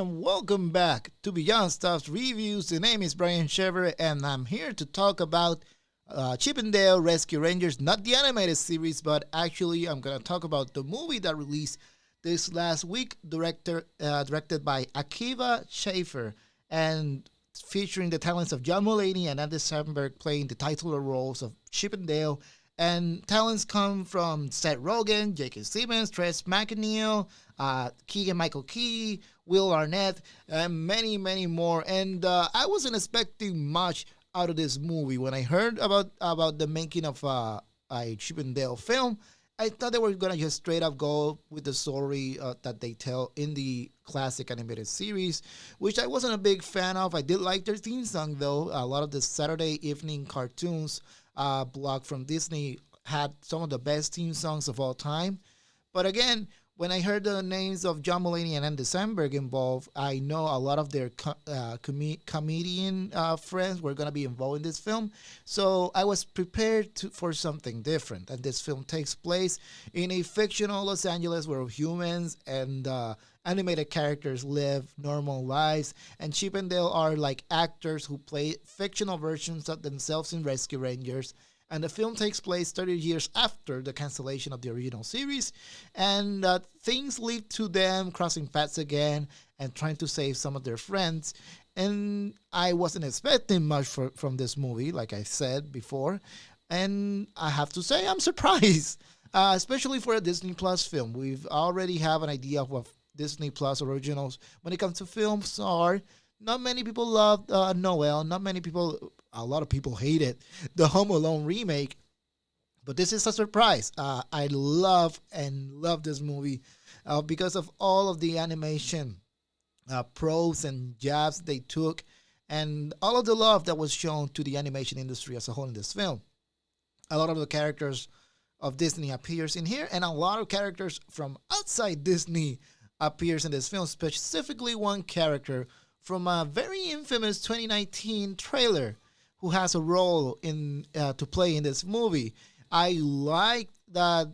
and welcome back to Beyond Stuff's Reviews. The name is Brian Shever, and I'm here to talk about Chip and Dale Rescue Rangers, not the animated series, but actually, I'm going to talk about the movie that released this last week, directed by Akiva Schaffer, and featuring the talents of John Mulaney and Andy Samberg playing the title roles of Chip and Dale. And talents come from Seth Rogen, J.K. Simmons, Tress McNeil, Keegan Michael Key, Will Arnett, and many, many more. And I wasn't expecting much out of this movie. When I heard about the making of a Chip and Dale film, I thought they were gonna just straight up go with the story that they tell in the classic animated series, which I wasn't a big fan of. I did like their theme song though. A lot of the Saturday evening cartoons block from Disney had some of the best theme songs of all time. But again, when I heard the names of John Mulaney and Andy Samberg involved, I know a lot of their comedian friends were going to be involved in this film. So I was prepared for something different. And this film takes place in a fictional Los Angeles where humans and animated characters live normal lives. And Chip and Dale are like actors who play fictional versions of themselves in Rescue Rangers, and the film takes place 30 years after the cancellation of the original series, and things lead to them crossing paths again and trying to save some of their friends. And I wasn't expecting much from this movie, like I said before, and I have to say I'm surprised, especially for a Disney Plus film. We've already have an idea of what Disney Plus originals when it comes to films are. Not many people love Noel. Not many people, a lot of people hated the Home Alone remake. But this is a surprise. I love this movie because of all of the animation pros and jabs they took, and all of the love that was shown to the animation industry as a whole in this film. A lot of the characters of Disney appears in here, and a lot of characters from outside Disney appears in this film. Specifically, one character from a very infamous 2019 trailer who has a role in to play in this movie. I like that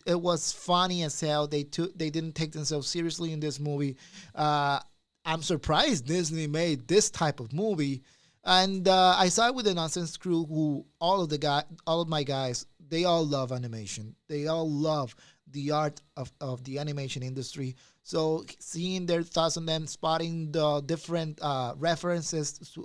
it was funny as hell. They didn't take themselves seriously in this movie. I'm surprised Disney made this type of movie. And I saw it with the Nonsense Crew, who all of my guys, they all love animation. They all love the art of the animation industry. So seeing their thoughts on them, spotting the different references,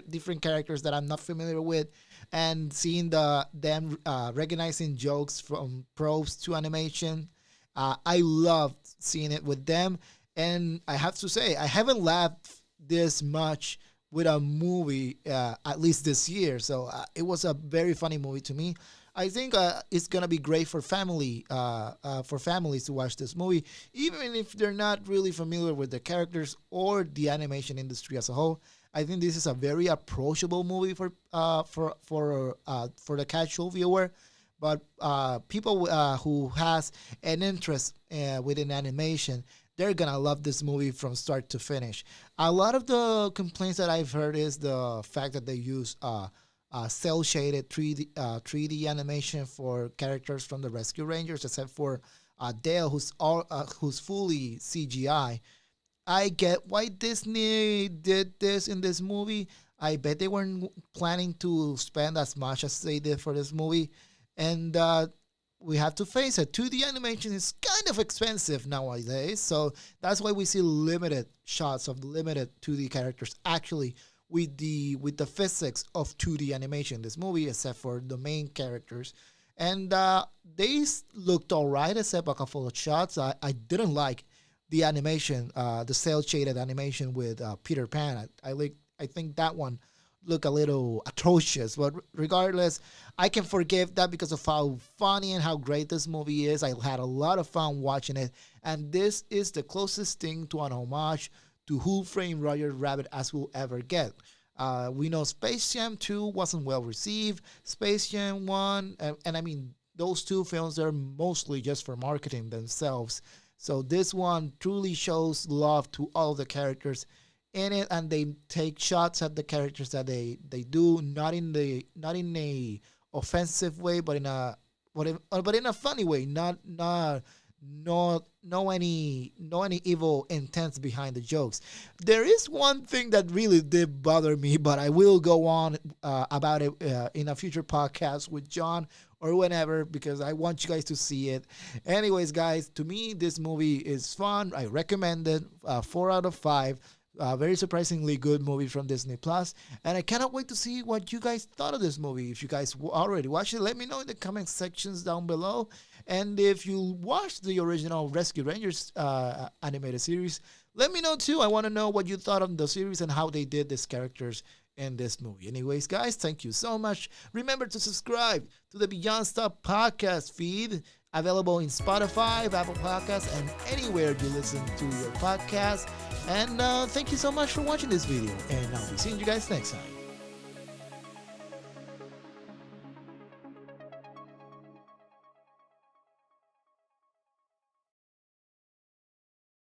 different characters that I'm not familiar with, and seeing them recognizing jokes from pros to animation, I loved seeing it with them. And I have to say, I haven't laughed this much with a movie at least this year. So it was a very funny movie to me. I think it's gonna be great for families to watch this movie, even if they're not really familiar with the characters or the animation industry as a whole. I think this is a very approachable movie for the casual viewer, but people who has an interest within animation, they're gonna love this movie from start to finish. A lot of the complaints that I've heard is the fact that they use cell shaded 3D animation for characters from the Rescue Rangers, except for Dale, who's fully CGI. I get why Disney did this in this movie. I bet they weren't planning to spend as much as they did for this movie, and we have to face it. 2D animation is kind of expensive nowadays, so that's why we see limited shots of limited 2D characters actually with the physics of 2D animation in this movie, except for the main characters. And they looked all right, except a couple of shots. I didn't like the animation, the cel shaded animation with Peter Pan. I think that one looked a little atrocious. But regardless, I can forgive that because of how funny and how great this movie is. I had a lot of fun watching it, and this is the closest thing to an homage to Who Framed Roger Rabbit as we'll ever get. We know Space Jam 2 wasn't well received. Space Jam 1, and I mean, those two films are mostly just for marketing themselves. So this one truly shows love to all the characters in it, and they take shots at the characters that they do, not in a offensive way, but in a funny way, not no any evil intents behind the jokes. There is one thing that really did bother me, but I will go on about it in a future podcast with John or whenever, because I want you guys to see it. Anyways, guys, to me this movie is fun. I recommend it. 4 out of 5. Very surprisingly good movie from Disney Plus, and I cannot wait to see what you guys thought of this movie. If you guys already watched it, let me know in the comment sections down below. And if you watched the original Rescue Rangers animated series, let me know too. I want to know what you thought of the series and how they did these characters in this movie. Anyways, guys, thank you so much. Remember to subscribe to the Beyond Stop podcast feed, available in Spotify, Apple Podcasts, and anywhere you listen to your podcast. And thank you so much for watching this video, and I'll be seeing you guys next time.